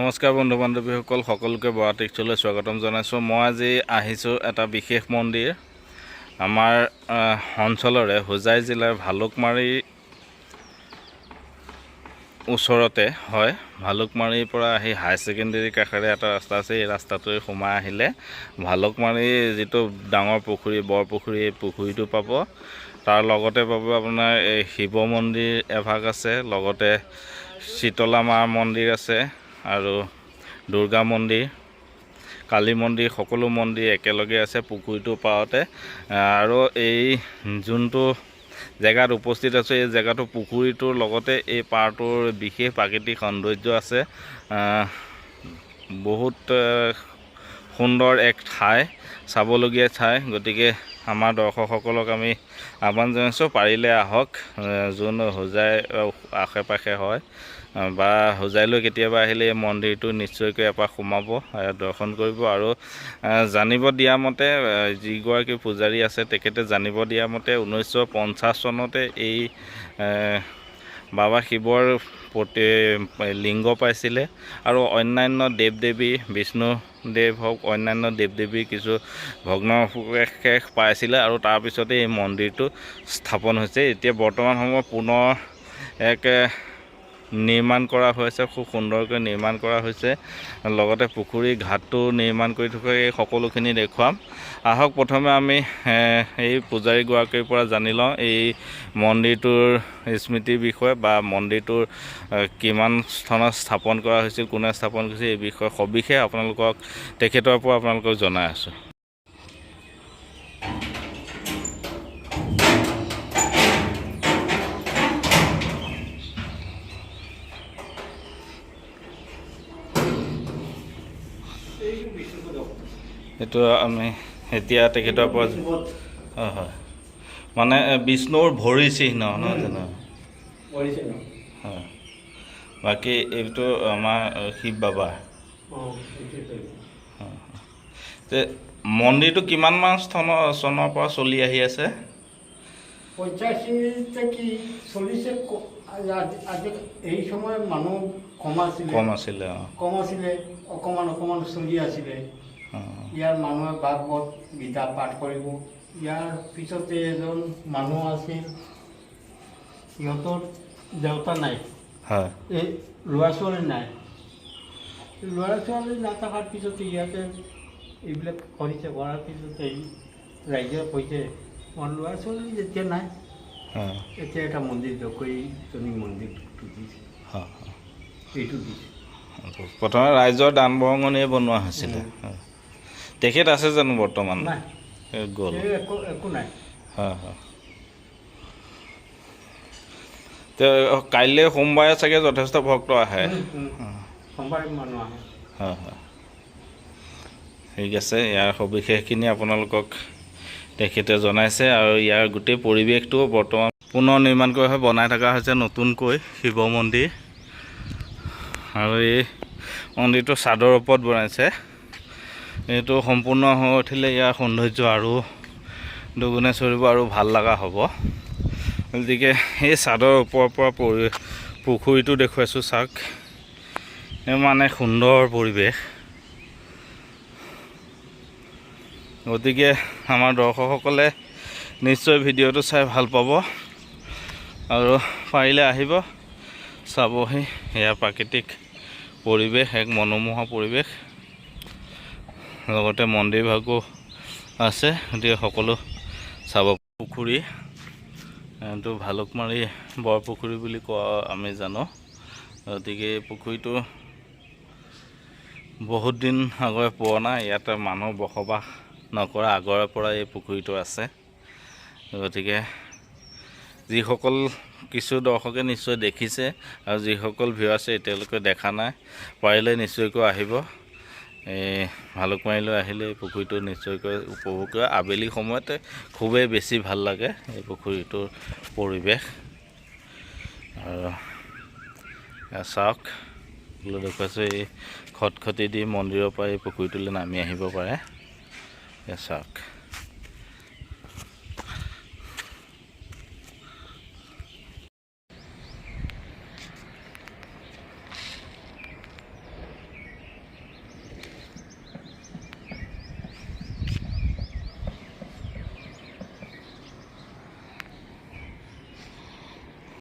নমস্কাৰ বন্ধু বান্ধৱীসকল, সকলোকে বৰাটিকচলৈ স্বাগতম জনাইছোঁ। মই আজি আহিছোঁ এটা বিশেষ মন্দিৰ আমাৰ অঞ্চলৰে হোজাই জিলাৰ ভালুকমাৰী ওচৰতে হয়। ভালুকমাৰীৰ পৰা আহি হাই ছেকেণ্ডেৰী কাষেৰে এটা ৰাস্তা আছে। এই ৰাস্তাটোৰে সোমাই আহিলে ভালুকমাৰী যিটো ডাঙৰ পুখুৰী, বৰপুখুৰী, এই পুখুৰীটো পাব। তাৰ লগতে পাব আপোনাৰ এই শিৱ মন্দিৰ এভাগ আছে, লগতে শীতলা মাৰ মন্দিৰ আছে আৰু দুৰ্গা মন্দিৰ, কালী মন্দিৰ, সকলো মন্দিৰ একেলগে আছে পুখুৰীটোৰ পাৰতে। আৰু এই যোনটো জেগাত উপস্থিত আছে, এই জেগাটো পুখুৰীটোৰ লগতে এই পাৰটোৰ বিশেষ প্ৰাকৃতিক সৌন্দৰ্য আছে। বহুত সুন্দৰ এক ঠাই, চাবলগীয়া ঠাই। গতিকে আমাৰ দৰ্শকসকলক আমি আহ্বান জনাইছোঁ, পাৰিলে আহক। যোন হোজাই আশে পাশে হয় বা হোজাইলৈ কেতিয়াবা আহিলে এই মন্দিৰটো নিশ্চয়কৈ এপাক সোমাব, দৰ্শন কৰিব। আৰু জানিব দিয়া মতে, যিগৰাকী পূজাৰী আছে তেখেতে জানিব দিয়া মতে 1950 চনতে এই বাবা শিৱৰ প্ৰতি লিংগ পাইছিলে আৰু অন্যান্য দেৱ দেৱী, বিষ্ণুদেৱ হওক, অন্যান্য দেৱ দেৱীৰ কিছু ভগ্নাৱশেষ পাইছিলে আৰু তাৰপিছতে এই মন্দিৰটো স্থাপন হৈছে। এতিয়া বৰ্তমান সময়ত পুনৰ এক নিৰ্মাণ কৰা হৈছে, খুব সুন্দৰকৈ নিৰ্মাণ কৰা হৈছে। লগতে পুখুৰী ঘাটটো নিৰ্মাণ কৰি থকা, এই সকলোখিনি দেখুৱাম। আহক প্ৰথমে আমি এই পূজাৰীগৰাকীৰ পৰা জানি লওঁ এই মন্দিৰটোৰ স্মৃতিৰ বিষয়ে বা মন্দিৰটোৰ কিমান স্থানত স্থাপন কৰা হৈছিল, কোনে স্থাপন কৰিছিল, এই বিষয়ে সবিশেষ আপোনালোকক তেখেতৰ পৰা আপোনালোকক জনাই আছোঁ। এইটো আমি এতিয়া তেখেতৰ পৰা হয় হয়, মানে বিষ্ণুৰ ভৰি চিহ্ন নহয় জানো? হয়, বাকী এইটো আমাৰ শিৱ বাবা। মন্দিৰটো কিমানমান চনৰ পৰা চলি আহি আছে? 85 চলিছে। এই সময়ত মানুহ কম আছিলে, অকণমান চলি আছিলে। ইয়াৰ মানুহে ভাগৱত গীতা পাঠ কৰিব। ইয়াৰ পিছতে এজন মানুহ আছিল, সিহঁতৰ দেউতা নাই, এই ল'ৰা ছোৱালী নাই। ল'ৰা ছোৱালী নাথাকাৰ পিছতে ইয়াতে এইবিলাক কৰিছে, কৰাৰ পিছতে ৰাইজে কৈছে ল'ৰা ছোৱালী যেতিয়া নাই, এতিয়া এটা মন্দিৰ দকৈজনী মন্দিৰটো দিছে, এইটো দিছে। প্ৰথমে ৰাইজৰ দান বৰঙণিয়ে বনোৱা হৈছিলে। তেখেত আছে জানো বৰ্তমান? গ'ল, একো নাই। হয় হয়। কাইলৈ সোমবাৰে চাগে যথেষ্ট ভক্ত আহে। সোমবাৰে মানুহ আহে। হয় হয়, ঠিক আছে। ইয়াৰ সবিশেষখিনি আপোনালোকক তেখেতে জনাইছে। আৰু ইয়াৰ গোটেই পৰিৱেশটো বৰ্তমান পুনৰ নিৰ্মাণ কৰা হৈ বনাই থকা হৈছে নতুনকৈ শিৱ মন্দিৰ। আৰু এই মন্দিৰটো ছাদৰ ওপৰত বনাইছে। এইটো সম্পূৰ্ণ হৈ উঠিলে ইয়াৰ সৌন্দৰ্য আৰু দুগুণে চৰিব আৰু ভাল লগা হ'ব। গতিকে এই ছাদৰ ওপৰৰ পৰা পুখুৰীটো দেখুৱাইছোঁ, চাওক, মানে সুন্দৰ পৰিৱেশ। গতিকে আমাৰ দৰ্শকসকলে নিশ্চয় ভিডিঅ'টো চাই ভাল পাব আৰু পাৰিলে আহিব, চাবহি। এয়া প্ৰাকৃতিক পৰিৱেশ, এক মনোমোহা পৰিৱেশ। লগতে মন্দিৰ ভাগো আছে, গতিকে সকলো চাব। পুখুৰী এইটো ভালুকমাৰী বৰপুখুৰী বুলি কোৱা আমি জানো। গতিকে এই পুখুৰীটো বহুত দিন আগৰে পুৰণা, ইয়াতে মানুহ বসবাস নকৰা আগৰে পৰা এই পুখুৰীটো আছে। গতিকে যিসকল কিছু দৰ্শকে নিশ্চয় দেখিছে আৰু যিসকল ভিউৱাৰ্ছে এতিয়ালৈকে দেখা নাই, পাৰিলে নিশ্চয়কৈ আহিব। এই ভালুকমাৰীলৈ আহিলে এই পুখুৰীটো নিশ্চয়কৈ উপভোগ কৰে। আবেলি সময়তে খুবেই বেছি ভাল লাগে এই পুখুৰীটোৰ পৰিৱেশ। আৰু চাওক, দেখুৱাইছোঁ এই খটখটি দি মন্দিৰৰ পৰা এই পুখুৰীটোলৈ নামি আহিব পাৰে। চাওক।